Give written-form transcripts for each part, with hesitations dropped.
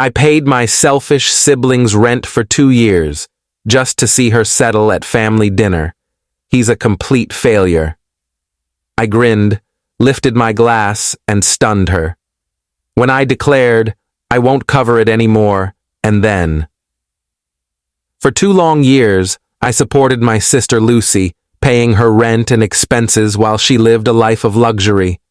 I paid my selfish sibling's rent for 2 years, just to see her settle at family dinner. He's a complete failure. I grinned, lifted my glass, and stunned her. When I declared, I won't cover it anymore, and then. For 2 long years, I supported my sister Lucy, paying her rent and expenses while she lived a life of luxury.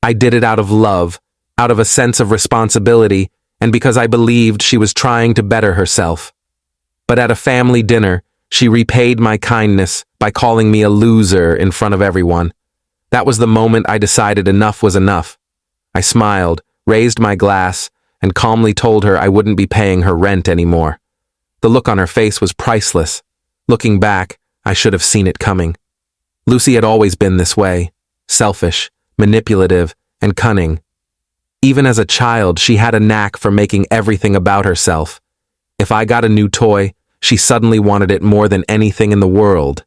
I did it out of love, out of a sense of responsibility, and because I believed she was trying to better herself. But at a family dinner, she repaid my kindness by calling me a loser in front of everyone. That was the moment I decided enough was enough. I smiled, raised my glass, and calmly told her I wouldn't be paying her rent anymore. The look on her face was priceless. Looking back, I should have seen it coming. Lucy had always been this way, selfish, manipulative, and cunning. Even as a child, she had a knack for making everything about herself. If I got a new toy, she suddenly wanted it more than anything in the world.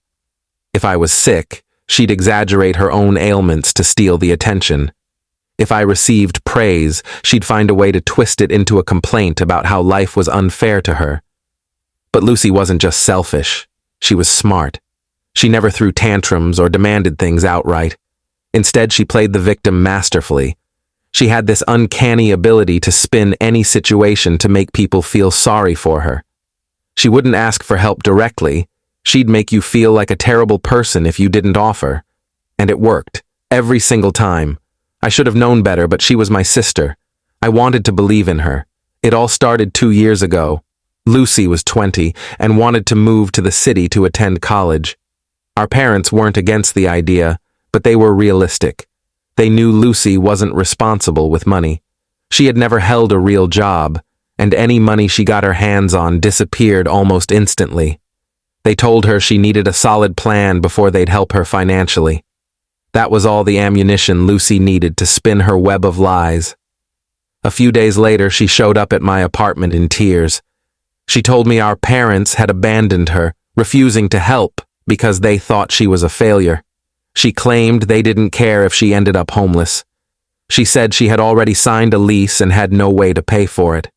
If I was sick, she'd exaggerate her own ailments to steal the attention. If I received praise, she'd find a way to twist it into a complaint about how life was unfair to her. But Lucy wasn't just selfish. She was smart. She never threw tantrums or demanded things outright. Instead, she played the victim masterfully. She had this uncanny ability to spin any situation to make people feel sorry for her. She wouldn't ask for help directly. She'd make you feel like a terrible person if you didn't offer. And it worked, every single time. I should have known better, but she was my sister. I wanted to believe in her. It all started 2 years ago. Lucy was 20 and wanted to move to the city to attend college. Our parents weren't against the idea, but they were realistic. They knew Lucy wasn't responsible with money. She had never held a real job, and any money she got her hands on disappeared almost instantly. They told her she needed a solid plan before they'd help her financially. That was all the ammunition Lucy needed to spin her web of lies. A few days later, she showed up at my apartment in tears. She told me our parents had abandoned her, refusing to help because they thought she was a failure. She claimed they didn't care if she ended up homeless. She said she had already signed a lease and had no way to pay for it.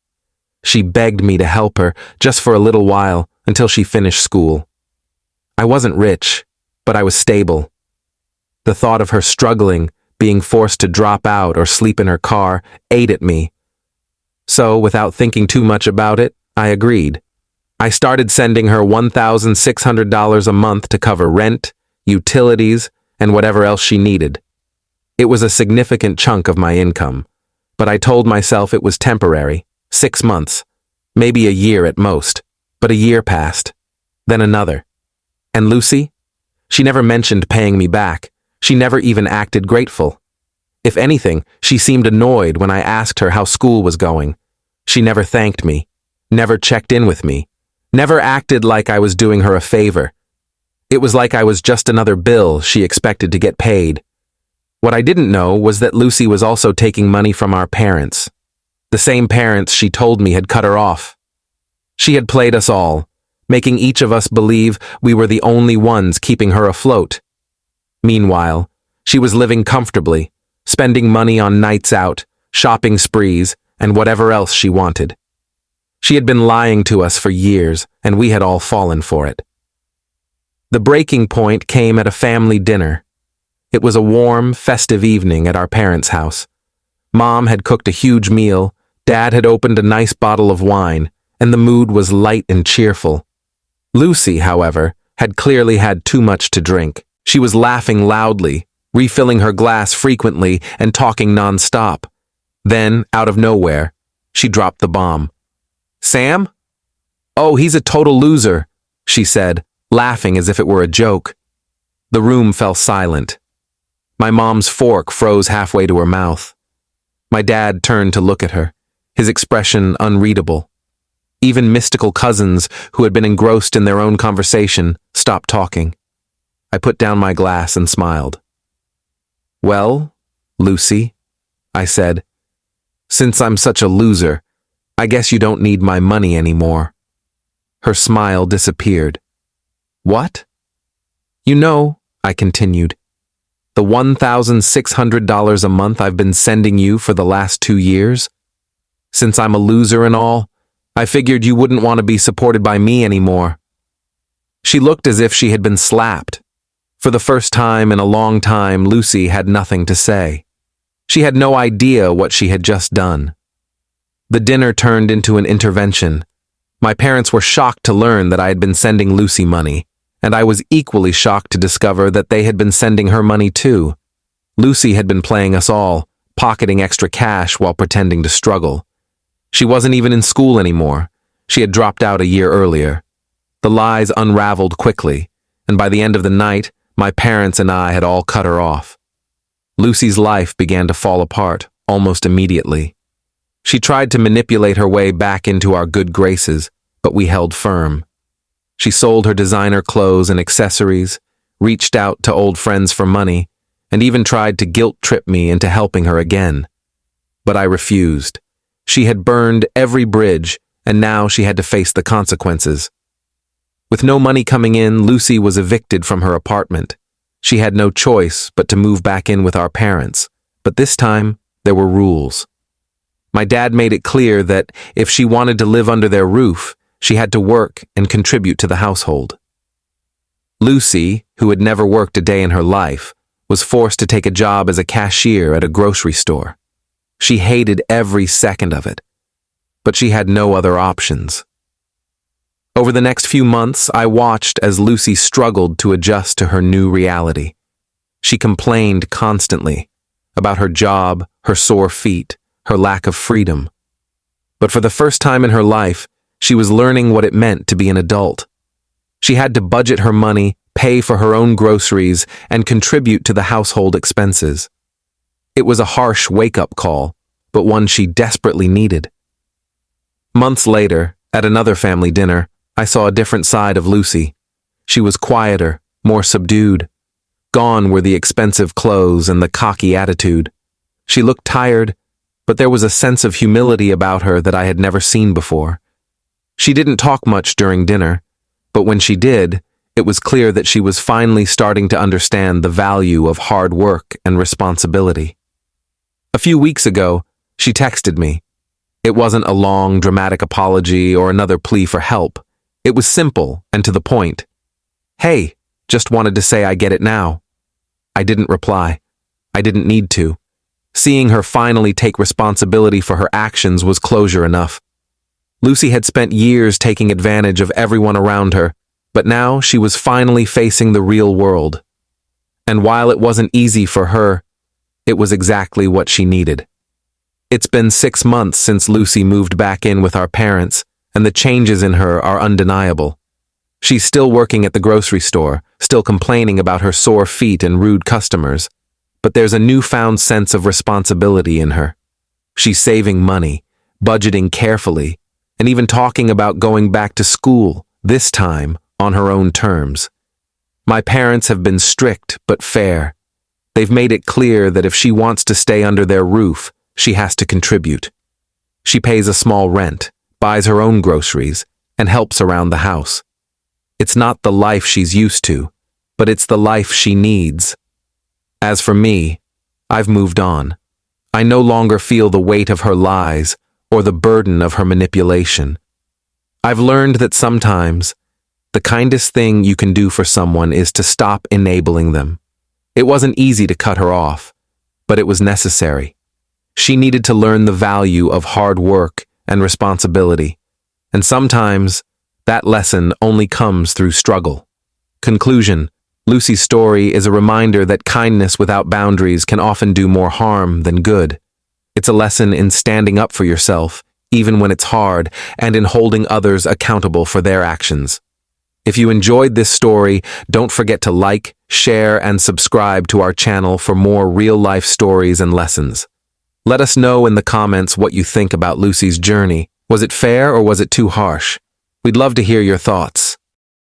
She begged me to help her, just for a little while, until she finished school. I wasn't rich, but I was stable. The thought of her struggling, being forced to drop out or sleep in her car, ate at me. So, without thinking too much about it, I agreed. I started sending her $1,600 a month to cover rent, utilities, and whatever else she needed. It was a significant chunk of my income, but I told myself it was temporary, 6 months, maybe a year at most. But a year passed, then another. And Lucy? She never mentioned paying me back. She never even acted grateful. If anything, she seemed annoyed when I asked her how school was going. She never thanked me, never checked in with me, never acted like I was doing her a favor. It was like I was just another bill she expected to get paid. What I didn't know was that Lucy was also taking money from our parents. The same parents she told me had cut her off. She had played us all, making each of us believe we were the only ones keeping her afloat. Meanwhile, she was living comfortably, spending money on nights out, shopping sprees, and whatever else she wanted. She had been lying to us for years, and we had all fallen for it. The breaking point came at a family dinner. It was a warm, festive evening at our parents' house. Mom had cooked a huge meal, Dad had opened a nice bottle of wine, and the mood was light and cheerful. Lucy, however, had clearly had too much to drink. She was laughing loudly, refilling her glass frequently, and talking non-stop. Then, out of nowhere, she dropped the bomb. "Sam? Oh, he's a total loser," she said, laughing as if it were a joke. The room fell silent. My mom's fork froze halfway to her mouth. My dad turned to look at her, his expression unreadable. Even mystical cousins, who had been engrossed in their own conversation, stopped talking. I put down my glass and smiled. "Well, Lucy," I said, "since I'm such a loser, I guess you don't need my money anymore." Her smile disappeared. "What?" "You know," I continued, "the $1,600 a month I've been sending you for the last 2 years?" since I'm a loser and all, I figured you wouldn't want to be supported by me anymore." She looked as if she had been slapped. For the first time in a long time, Lucy had nothing to say. She had no idea what she had just done. The dinner turned into an intervention. My parents were shocked to learn that I had been sending Lucy money, and I was equally shocked to discover that they had been sending her money too. Lucy had been playing us all, pocketing extra cash while pretending to struggle. She wasn't even in school anymore. She had dropped out a year earlier. The lies unraveled quickly, and by the end of the night, my parents and I had all cut her off. Lucy's life began to fall apart almost immediately. She tried to manipulate her way back into our good graces, but we held firm. She sold her designer clothes and accessories, reached out to old friends for money, and even tried to guilt-trip me into helping her again. But I refused. She had burned every bridge, and now she had to face the consequences. With no money coming in, Lucy was evicted from her apartment. She had no choice but to move back in with our parents, but this time there were rules. My dad made it clear that if she wanted to live under their roof, she had to work and contribute to the household. Lucy, who had never worked a day in her life, was forced to take a job as a cashier at a grocery store. She hated every second of it, but she had no other options. Over the next few months, I watched as Lucy struggled to adjust to her new reality. She complained constantly about her job, her sore feet, her lack of freedom. But for the first time in her life, she was learning what it meant to be an adult. She had to budget her money, pay for her own groceries, and contribute to the household expenses. It was a harsh wake-up call, but one she desperately needed. Months later, at another family dinner, I saw a different side of Lucy. She was quieter, more subdued. Gone were the expensive clothes and the cocky attitude. She looked tired, but there was a sense of humility about her that I had never seen before. She didn't talk much during dinner, but when she did, it was clear that she was finally starting to understand the value of hard work and responsibility. A few weeks ago, she texted me. It wasn't a long, dramatic apology or another plea for help. It was simple and to the point. "Hey, just wanted to say I get it now." I didn't reply. I didn't need to. Seeing her finally take responsibility for her actions was closure enough. Lucy had spent years taking advantage of everyone around her, but now she was finally facing the real world. And while it wasn't easy for her, it was exactly what she needed. It's been 6 months since Lucy moved back in with our parents, and the changes in her are undeniable. She's still working at the grocery store, still complaining about her sore feet and rude customers, but there's a newfound sense of responsibility in her. She's saving money, budgeting carefully, and even talking about going back to school, this time on her own terms. My parents have been strict but fair. They've made it clear that if she wants to stay under their roof, she has to contribute. She pays a small rent, buys her own groceries, and helps around the house. It's not the life she's used to, but it's the life she needs. As for me, I've moved on. I no longer feel the weight of her lies or the burden of her manipulation. I've learned that sometimes the kindest thing you can do for someone is to stop enabling them. It wasn't easy to cut her off, but it was necessary. She needed to learn the value of hard work and responsibility, and sometimes that lesson only comes through struggle. Conclusion: Lucy's story is a reminder that kindness without boundaries can often do more harm than good. It's a lesson in standing up for yourself, even when it's hard, and in holding others accountable for their actions. If you enjoyed this story, don't forget to like, share, and subscribe to our channel for more real-life stories and lessons. Let us know in the comments what you think about Lucy's journey. Was it fair or was it too harsh? We'd love to hear your thoughts.